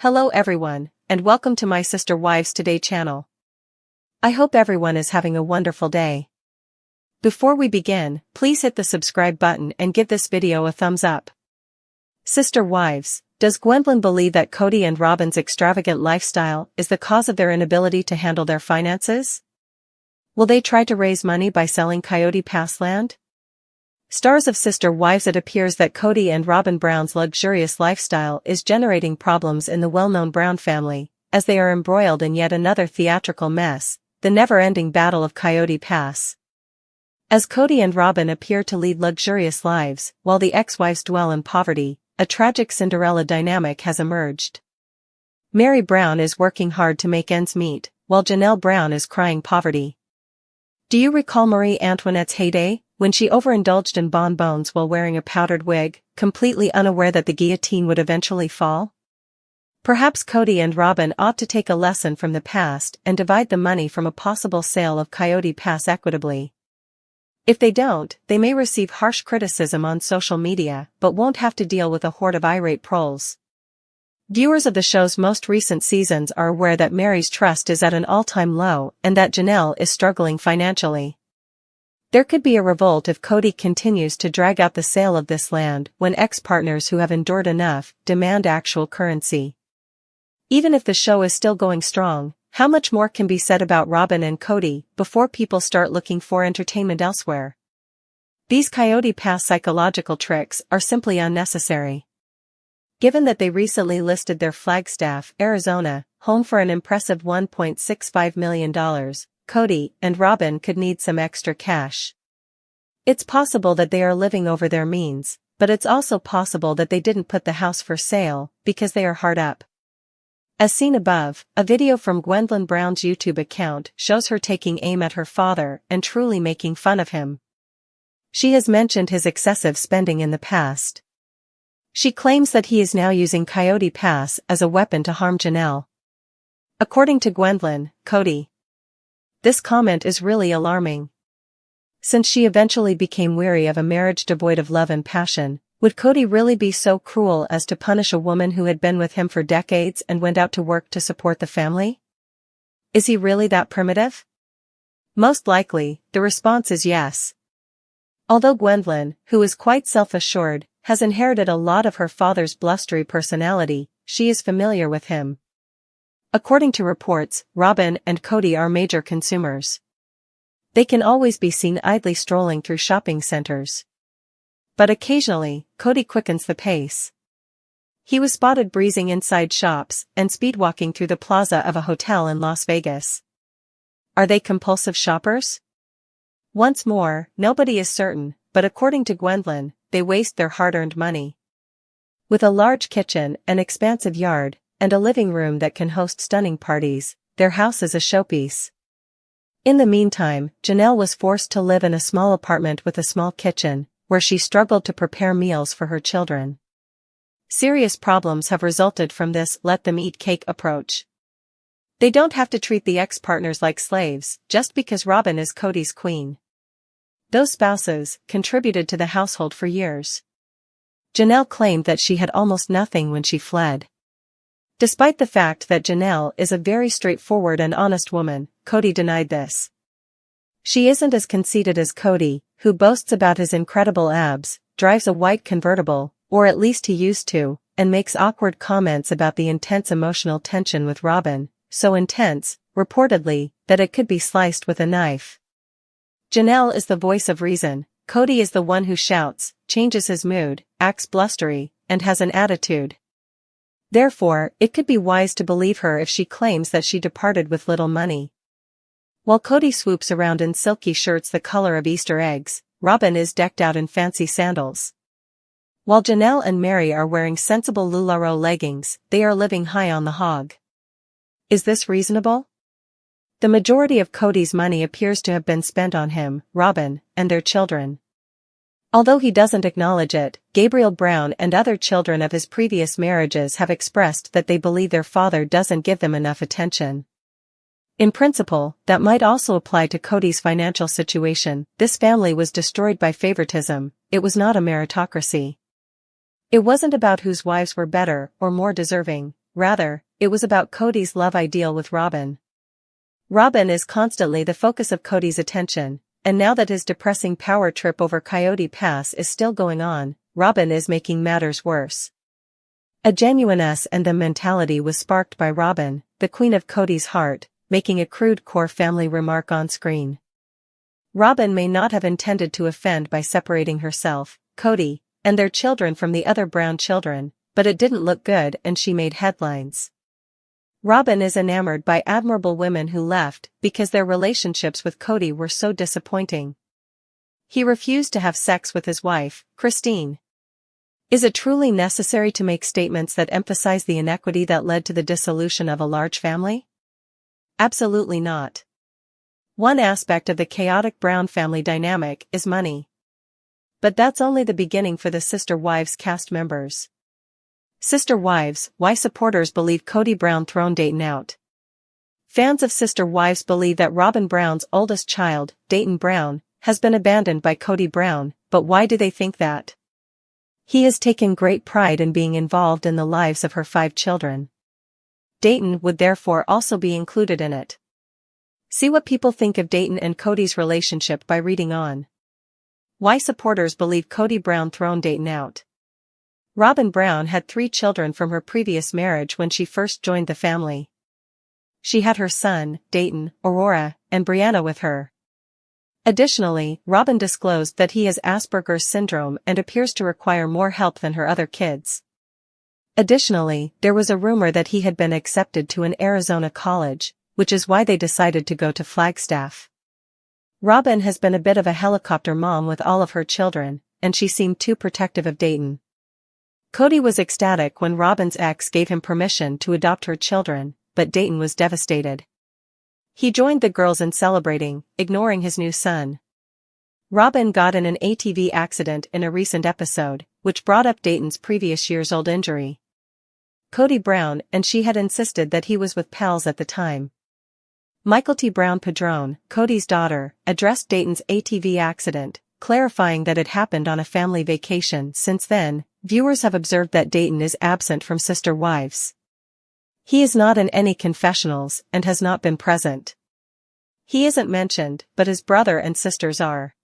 Hello everyone, and welcome to my Sister Wives Today channel. I hope everyone is having a wonderful day. Before we begin, please hit the subscribe button and give this video a thumbs up. Sister Wives, does Gwendlyn believe that Kody and Robyn's extravagant lifestyle is the cause of their inability to handle their finances? Will they try to raise money by selling Coyote Pass land? Stars of Sister Wives. It appears that Kody and Robyn Brown's luxurious lifestyle is generating problems in the well-known Brown family, as they are embroiled in yet another theatrical mess, the never-ending battle of Coyote Pass. As Kody and Robyn appear to lead luxurious lives, while the ex-wives dwell in poverty, a tragic Cinderella dynamic has emerged. Mary Brown is working hard to make ends meet, while Janelle Brown is crying poverty. Do you recall Marie Antoinette's heyday, when she overindulged in bonbons while wearing a powdered wig, completely unaware that the guillotine would eventually fall? Perhaps Kody and Robyn ought to take a lesson from the past and divide the money from a possible sale of Coyote Pass equitably. If they don't, they may receive harsh criticism on social media but won't have to deal with a horde of irate trolls. Viewers of the show's most recent seasons are aware that Mary's trust is at an all-time low and that Janelle is struggling financially. There could be a revolt if Kody continues to drag out the sale of this land when ex-partners who have endured enough demand actual currency. Even if the show is still going strong, how much more can be said about Robyn and Kody before people start looking for entertainment elsewhere? These Coyote Pass psychological tricks are simply unnecessary. Given that they recently listed their Flagstaff, Arizona, home for an impressive $1.65 million, Kody and Robyn could need some extra cash. It's possible that they are living over their means, but it's also possible that they didn't put the house for sale because they are hard up. As seen above, a video from Gwendlyn Brown's YouTube account shows her taking aim at her father and truly making fun of him. She has mentioned his excessive spending in the past. She claims that he is now using Coyote Pass as a weapon to harm Janelle. According to Gwendlyn, Kody. This comment is really alarming. Since she eventually became weary of a marriage devoid of love and passion, would Kody really be so cruel as to punish a woman who had been with him for decades and went out to work to support the family? Is he really that primitive? Most likely, the response is yes. Although Gwendlyn, who is quite self-assured, has inherited a lot of her father's blustery personality, she is familiar with him. According to reports, Robyn and Kody are major consumers. They can always be seen idly strolling through shopping centers. But occasionally, Kody quickens the pace. He was spotted breezing inside shops and speedwalking through the plaza of a hotel in Las Vegas. Are they compulsive shoppers? Once more, nobody is certain, but according to Gwendlyn, they waste their hard-earned money. With a large kitchen, an expansive yard, and a living room that can host stunning parties, their house is a showpiece. In the meantime, Janelle was forced to live in a small apartment with a small kitchen, where she struggled to prepare meals for her children. Serious problems have resulted from this let-them-eat-cake approach. They don't have to treat the ex-partners like slaves, just because Robyn is Kody's queen. Those spouses contributed to the household for years. Janelle claimed that she had almost nothing when she fled. Despite the fact that Janelle is a very straightforward and honest woman, Kody denied this. She isn't as conceited as Kody, who boasts about his incredible abs, drives a white convertible, or at least he used to, and makes awkward comments about the intense emotional tension with Robyn, so intense, reportedly, that it could be sliced with a knife. Janelle is the voice of reason, Kody is the one who shouts, changes his mood, acts blustery, and has an attitude. Therefore, it could be wise to believe her if she claims that she departed with little money. While Kody swoops around in silky shirts the color of Easter eggs, Robyn is decked out in fancy sandals. While Janelle and Mary are wearing sensible LuLaRoe leggings, they are living high on the hog. Is this reasonable? The majority of Kody's money appears to have been spent on him, Robyn, and their children. Although he doesn't acknowledge it, Gabriel Brown and other children of his previous marriages have expressed that they believe their father doesn't give them enough attention. In principle, that might also apply to Kody's financial situation. This family was destroyed by favoritism, it was not a meritocracy. It wasn't about whose wives were better or more deserving, Rather, it was about Kody's love ideal with Robyn. Robyn is constantly the focus of Kody's attention, and now that his depressing power trip over Coyote Pass is still going on, Robyn is making matters worse. A genuine us and them mentality was sparked by Robyn, the queen of Kody's heart, making a crude core family remark on screen. Robyn may not have intended to offend by separating herself, Kody, and their children from the other Brown children, but it didn't look good and she made headlines. Robyn is enamored by admirable women who left because their relationships with Kody were so disappointing. He refused to have sex with his wife, Christine. Is it truly necessary to make statements that emphasize the inequity that led to the dissolution of a large family? Absolutely not. One aspect of the chaotic Brown family dynamic is money. But that's only the beginning for the Sister Wives cast members. Sister Wives, why supporters believe Kody Brown thrown Dayton out. Fans of Sister Wives believe that Robyn Brown's oldest child, Dayton Brown, has been abandoned by Kody Brown, but why do they think that? He has taken great pride in being involved in the lives of her 5 children. Dayton would therefore also be included in it. See what people think of Dayton and Kody's relationship by reading on. Why supporters believe Kody Brown thrown Dayton out. Robyn Brown had 3 children from her previous marriage when she first joined the family. She had her son, Dayton, Aurora, and Brianna with her. Additionally, Robyn disclosed that he has Asperger's syndrome and appears to require more help than her other kids. Additionally, there was a rumor that he had been accepted to an Arizona college, which is why they decided to go to Flagstaff. Robyn has been a bit of a helicopter mom with all of her children, and she seemed too protective of Dayton. Kody was ecstatic when Robyn's ex gave him permission to adopt her children, but Dayton was devastated. He joined the girls in celebrating, ignoring his new son. Robyn got in an ATV accident in a recent episode, which brought up Dayton's previous years-old injury. Kody Brown and she had insisted that he was with pals at the time. Michael T. Brown Padron, Kody's daughter, addressed Dayton's ATV accident, clarifying that it happened on a family vacation. Since then, viewers have observed that Dayton is absent from Sister Wives. He is not in any confessionals and has not been present. He isn't mentioned, but his brother and sisters are.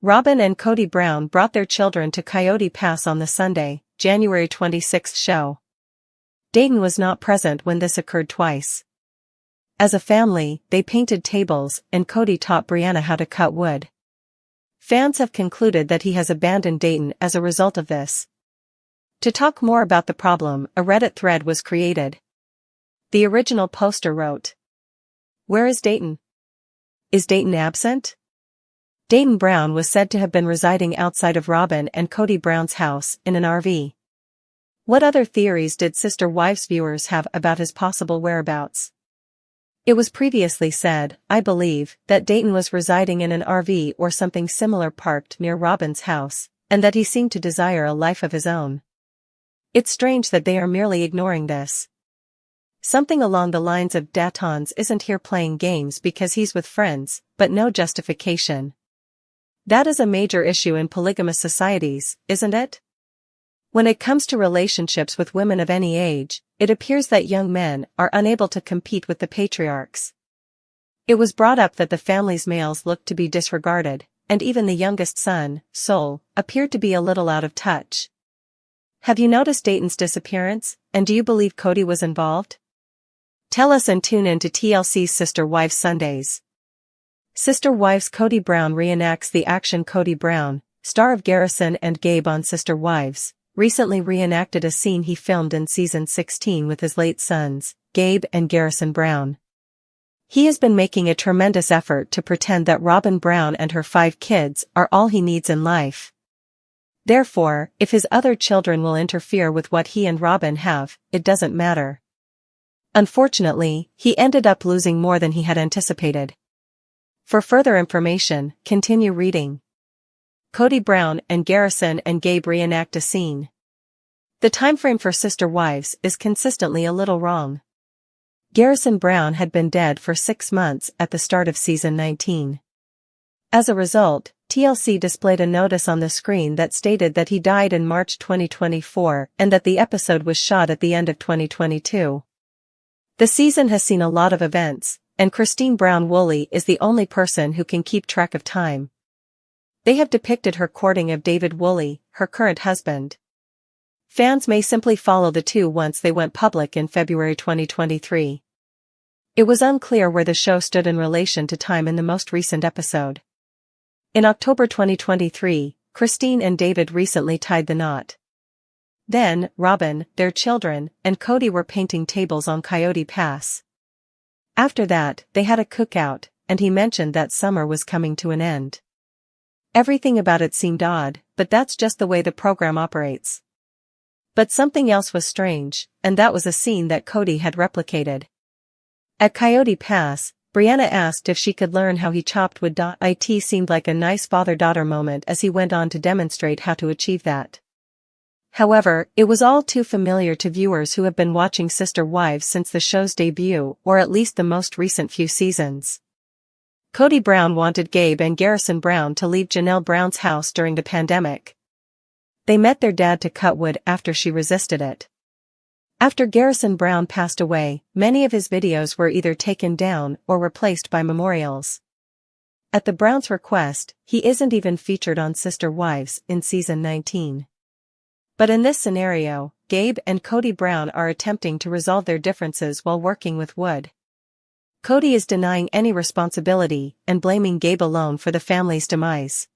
Robyn and Kody Brown brought their children to Coyote Pass on the Sunday, January 26th show. Dayton was not present when this occurred twice. As a family, they painted tables and Kody taught Brianna how to cut wood. Fans have concluded that he has abandoned Dayton as a result of this. To talk more about the problem, a Reddit thread was created. The original poster wrote, "Where is Dayton? Is Dayton absent?" Dayton Brown was said to have been residing outside of Robyn and Kody Brown's house in an RV. What other theories did Sister Wives viewers have about his possible whereabouts? It was previously said, I believe, that Dayton was residing in an RV or something similar parked near Robyn's house, and that he seemed to desire a life of his own. It's strange that they are merely ignoring this. Something along the lines of Datons isn't here playing games because he's with friends, but no justification. That is a major issue in polygamous societies, isn't it? When it comes to relationships with women of any age, it appears that young men are unable to compete with the patriarchs. It was brought up that the family's males looked to be disregarded, and even the youngest son, Sol, appeared to be a little out of touch. Have you noticed Dayton's disappearance, and do you believe Kody was involved? Tell us and tune in to TLC's Sister Wives Sundays. Sister Wives Kody Brown reenacts the action. Kody Brown, star of Garrison and Gabe on Sister Wives, recently reenacted a scene he filmed in season 16 with his late sons, Gabe and Garrison Brown. He has been making a tremendous effort to pretend that Robyn Brown and her 5 kids are all he needs in life. Therefore, if his other children will interfere with what he and Robyn have, it doesn't matter. Unfortunately, he ended up losing more than he had anticipated. For further information, continue reading. Kody Brown and Garrison and Gabe reenact a scene. The timeframe for Sister Wives is consistently a little wrong. Garrison Brown had been dead for 6 months at the start of season 19. As a result, TLC displayed a notice on the screen that stated that he died in March 2024 and that the episode was shot at the end of 2022. The season has seen a lot of events, and Christine Brown Woolley is the only person who can keep track of time. They have depicted her courting of David Woolley, her current husband. Fans may simply follow the two once they went public in February 2023. It was unclear where the show stood in relation to time in the most recent episode. In October 2023, Christine and David recently tied the knot. Then, Robyn, their children, and Kody were painting tables on Coyote Pass. After that, they had a cookout, and he mentioned that summer was coming to an end. Everything about it seemed odd, but that's just the way the program operates. But something else was strange, and that was a scene that Kody had replicated. At Coyote Pass, Brianna asked if she could learn how he chopped wood. It seemed like a nice father-daughter moment as he went on to demonstrate how to achieve that. However, it was all too familiar to viewers who have been watching Sister Wives since the show's debut, or at least the most recent few seasons. Kody Brown wanted Gabe and Garrison Brown to leave Janelle Brown's house during the pandemic. They met their dad to cut wood after she resisted it. After Garrison Brown passed away, many of his videos were either taken down or replaced by memorials. At the Browns' request, he isn't even featured on Sister Wives in season 19. But in this scenario, Gabe and Kody Brown are attempting to resolve their differences while working with wood. Kody is denying any responsibility and blaming Gabe alone for the family's demise.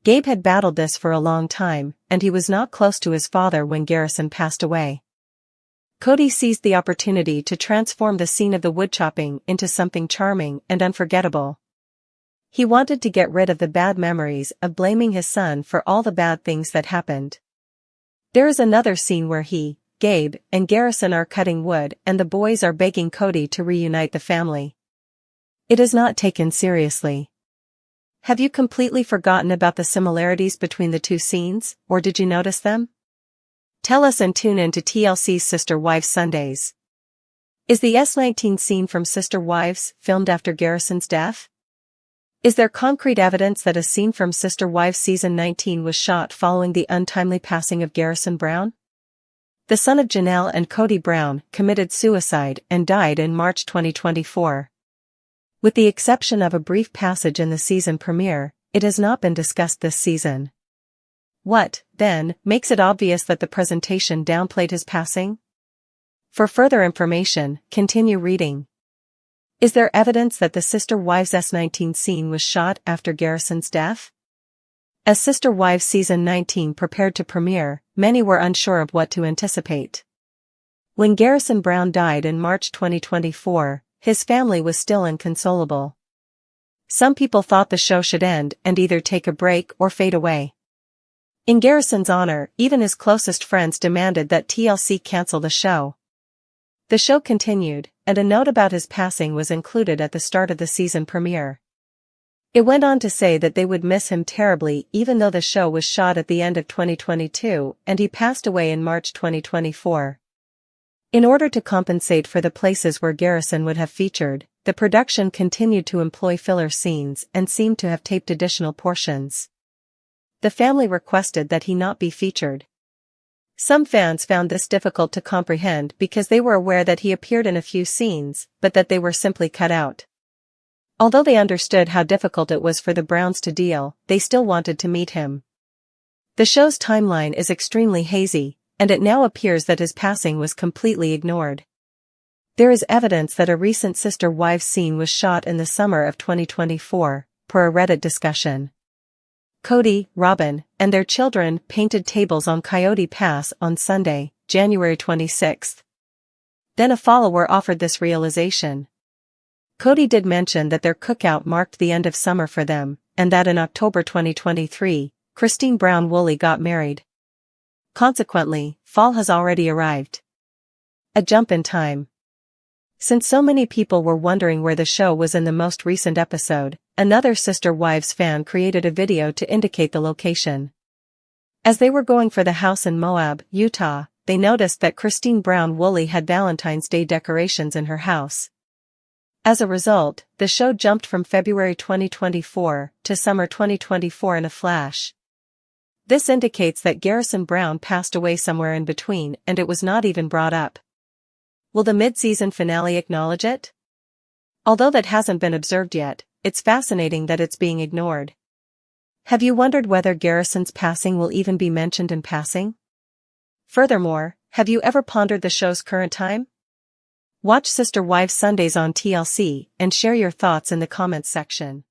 Gabe had battled this for a long time, and he was not close to his father when Garrison passed away. Kody seized the opportunity to transform the scene of the woodchopping into something charming and unforgettable. He wanted to get rid of the bad memories of blaming his son for all the bad things that happened. There is another scene where he, Gabe, and Garrison are cutting wood and the boys are begging Kody to reunite the family. It is not taken seriously. Have you completely forgotten about the similarities between the two scenes, or did you notice them? Tell us and tune in to TLC's Sister Wives Sundays. Is the S19 scene from Sister Wives filmed after Garrison's death? Is there concrete evidence that a scene from Sister Wives season 19 was shot following the untimely passing of Garrison Brown? The son of Janelle and Kody Brown committed suicide and died in March 2024. With the exception of a brief passage in the season premiere, it has not been discussed this season. What, then, makes it obvious that the presentation downplayed his passing? For further information, continue reading. Is there evidence that the Sister Wives S19 scene was shot after Garrison's death? As Sister Wives season 19 prepared to premiere, many were unsure of what to anticipate. When Garrison Brown died in March 2024, his family was still inconsolable. Some people thought the show should end and either take a break or fade away. In Garrison's honor, even his closest friends demanded that TLC cancel the show. The show continued, and a note about his passing was included at the start of the season premiere. It went on to say that they would miss him terribly even though the show was shot at the end of 2022 and he passed away in March 2024. In order to compensate for the places where Garrison would have featured, the production continued to employ filler scenes and seemed to have taped additional portions. The family requested that he not be featured. Some fans found this difficult to comprehend because they were aware that he appeared in a few scenes, but that they were simply cut out. Although they understood how difficult it was for the Browns to deal, they still wanted to meet him. The show's timeline is extremely hazy, and it now appears that his passing was completely ignored. There is evidence that a recent Sister Wives scene was shot in the summer of 2024, per a Reddit discussion. Kody, Robyn, and their children painted tables on Coyote Pass on Sunday, January 26. Then a follower offered this realization. Kody did mention that their cookout marked the end of summer for them, and that in October 2023, Christine Brown Woolley got married. Consequently, fall has already arrived. A jump in time. Since so many people were wondering where the show was in the most recent episode, another Sister Wives fan created a video to indicate the location. As they were going for the house in Moab, Utah, they noticed that Christine Brown Woolley had Valentine's Day decorations in her house. As a result, the show jumped from February 2024 to summer 2024 in a flash. This indicates that Garrison Brown passed away somewhere in between and it was not even brought up. Will the mid-season finale acknowledge it? Although that hasn't been observed yet, it's fascinating that it's being ignored. Have you wondered whether Garrison's passing will even be mentioned in passing? Furthermore, have you ever pondered the show's current time? Watch Sister Wives Sundays on TLC and share your thoughts in the comments section.